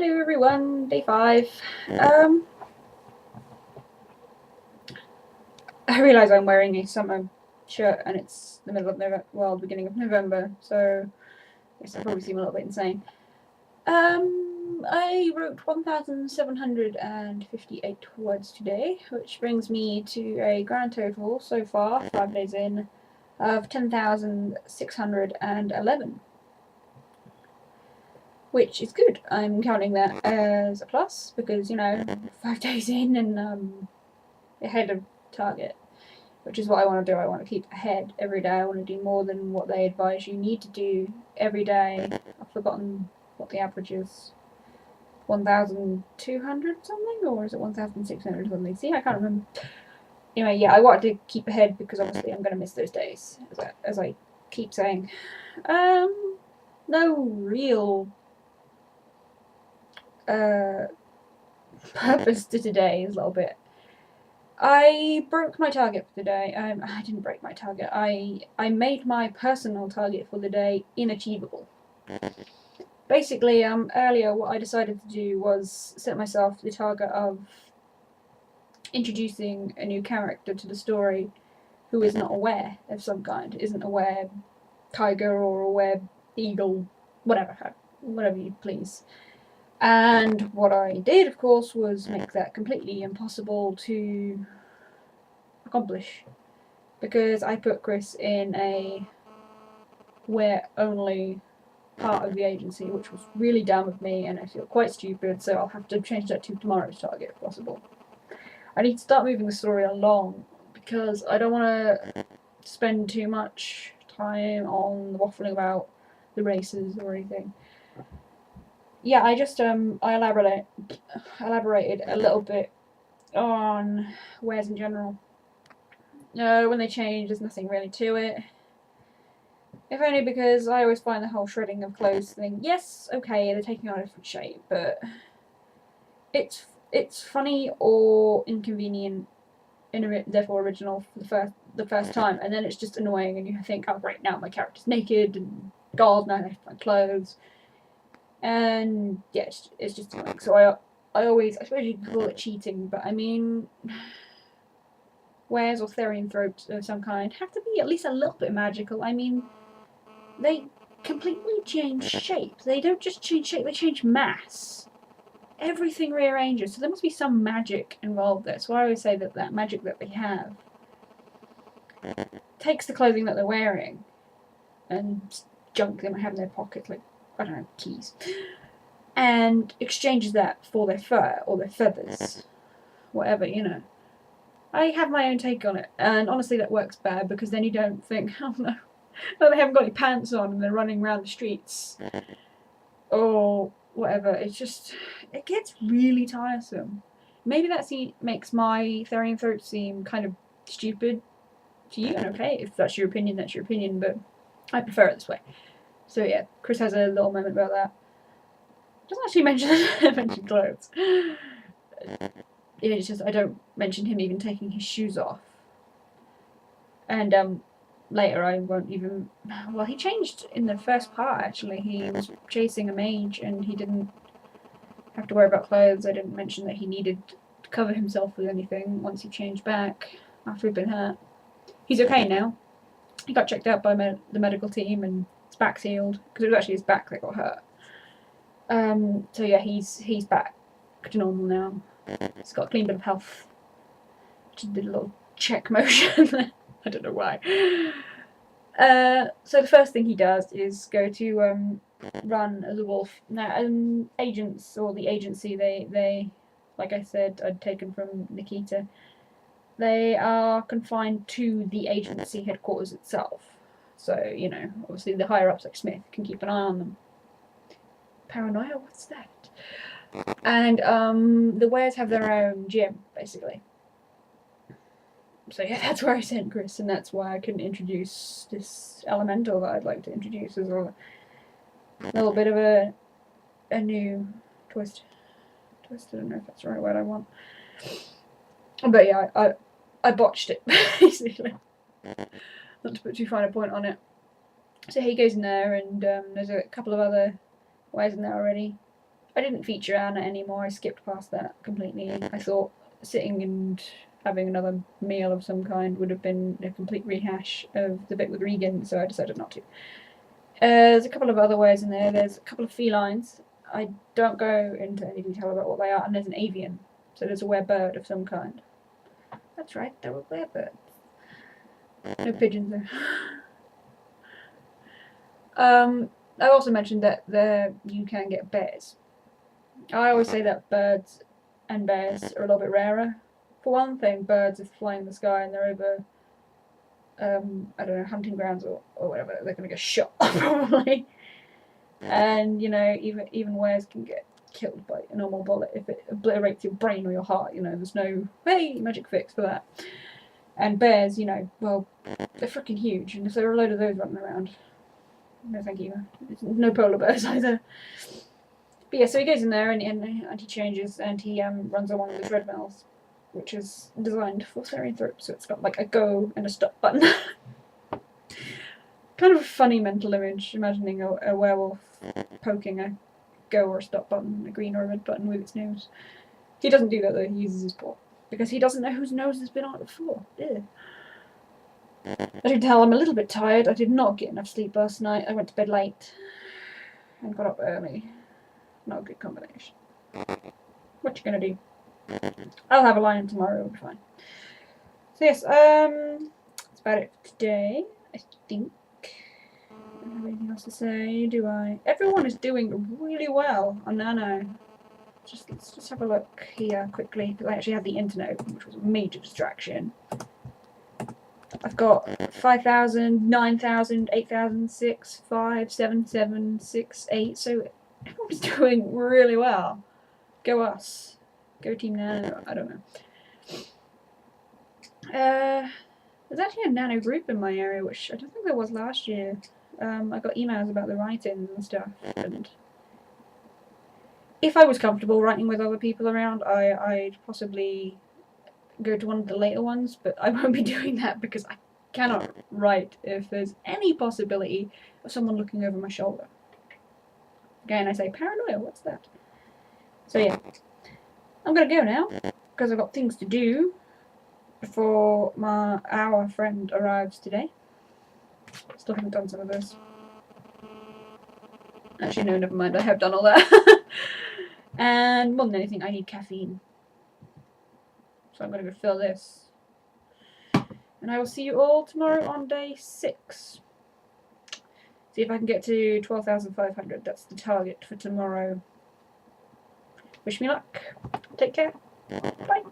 Hello everyone, day 5. I realise I'm wearing a summer shirt and it's the middle of November, well, the beginning of November, so I guess I probably seem a little bit insane. I wrote 1,758 words today, which brings me to a grand total so far, 5 days in, of 10,611. Which is good. I'm counting that as a plus because, 5 days in and ahead of target, which is what I want to do. I want to keep ahead every day. I want to do more than what they advise you need to do every day. I've forgotten what the average is. 1,200 something, or is it 1,600 something? See, I can't remember. Anyway, yeah, I wanted to keep ahead because obviously I'm going to miss those days, as I keep saying. No real purpose to today is a little bit. I broke my target for the day. I didn't break my target. I made my personal target for the day inachievable. Basically, earlier what I decided to do was set myself the target of introducing a new character to the story who is not aware of some kind, isn't aware tiger or aware eagle, whatever you please. And what I did, of course, was make that completely impossible to accomplish, because I put Chris in a where-only part of the agency, which was really dumb of me, and I feel quite stupid, so I'll have to change that to tomorrow's target if possible. I need to start moving the story along, because I don't want to spend too much time on waffling about the races or anything. Yeah, I just I elaborated a little bit on wares in general. When they change, there's nothing really to it. If only because I always find the whole shredding of clothes thing, yes, okay, they're taking on a different shape, but it's funny or inconvenient, and therefore original for the first time, and then it's just annoying, and you think, oh great, now my character's naked, and God, now I have to find clothes. And yeah, it's just annoying. So I suppose you could call it cheating, but I mean, wares or therianthropes of some kind have to be at least a little bit magical. I mean, they completely change shape. They don't just change shape, they change mass. Everything rearranges, so there must be some magic involved there. So I always say that magic that they have takes the clothing that they're wearing and junk they might have in their pocket, like, I don't know, keys, and exchanges that for their fur or their feathers, whatever, I have my own take on it, and honestly that works bad, because then you don't think, oh no, they haven't got any pants on and they're running around the streets or whatever. It gets really tiresome. Maybe that makes my therianthrope seem kind of stupid to you, and okay, if that's your opinion, that's your opinion, but I prefer it this way. So yeah, Chris has a little moment about that. Doesn't actually mention clothes. It's just I don't mention him even taking his shoes off. And later I won't even. Well, he changed in the first part actually. He was chasing a mage and he didn't have to worry about clothes. I didn't mention that he needed to cover himself with anything once he changed back after he'd been hurt. He's okay now. He got checked out by the medical team and his back's healed, because it was actually his back that got hurt. So yeah, he's back to normal now. He's got a clean bit of health. Just did a little check motion. I don't know why. So the first thing he does is go to run as a wolf. Now, agents, or the agency, they like I said, I'd taken from Nikita, they are confined to the agency headquarters itself. So, obviously the higher ups like Smith can keep an eye on them. Paranoia? What's that? And the wares have their own gym, basically. So yeah, that's where I sent Chris, and that's why I couldn't introduce this elemental that I'd like to introduce as a little bit of a new twist. I don't know if that's the right word I want. But yeah, I botched it, basically. Not to put too fine a point on it. So he goes in there, and there's a couple of other wares in there already. I didn't feature Anna anymore. I skipped past that completely. I thought sitting and having another meal of some kind would have been a complete rehash of the bit with Regan, so I decided not to. There's a couple of other words in there. There's a couple of felines. I don't go into any detail about what they are, and there's an avian. So there's a werebird of some kind. That's right, there were werebirds. No pigeons though. I also mentioned that you can get bears. I always say that birds and bears are a little bit rarer. For one thing, birds are flying in the sky and they're over, I don't know, hunting grounds or whatever. They're going to get shot probably. And you know, even weres can get killed by a normal bullet if it obliterates your brain or your heart. You know, there's no magic fix for that. And bears, you know, well, they're freaking huge, and if there are a load of those running around, no thank you. No polar bears either. But yeah, so he goes in there and he changes and he runs on one of the treadmills, which is designed for Therianthropes, so it's got like a go and a stop button. Kind of a funny mental image, imagining a werewolf poking a go or a stop button, a green or a red button with its nose. He doesn't do that though, he uses his paw. Because he doesn't know whose nose has been on it before. Ew. I can tell I'm a little bit tired. I did not get enough sleep last night. I went to bed late and got up early. Not a good combination. What you gonna do? I'll have a line tomorrow, it'll be fine. So yes, that's about it for today, I think. I don't have anything else to say, do I? Everyone is doing really well on Nano. Let's just have a look here quickly, because I actually had the internet open, which was a major distraction. I've got 5,000, 9,000, 8,000, 6, 5, 7, 7, 6, 8, so everyone's doing really well. Go us. Go Team Nano, I don't know. There's actually a Nano group in my area, which I don't think there was last year. I got emails about the write-ins and stuff, and if I was comfortable writing with other people around, I'd possibly go to one of the later ones, but I won't be doing that because I cannot write if there's any possibility of someone looking over my shoulder. Again, I say paranoia, what's that? So yeah, I'm gonna go now, because I've got things to do before our friend arrives today. Still haven't done some of this. Actually, no, never mind, I have done all that. And more than anything, I need caffeine. So I'm going to go fill this. And I will see you all tomorrow on day 6. See if I can get to 12,500. That's the target for tomorrow. Wish me luck. Take care. Bye.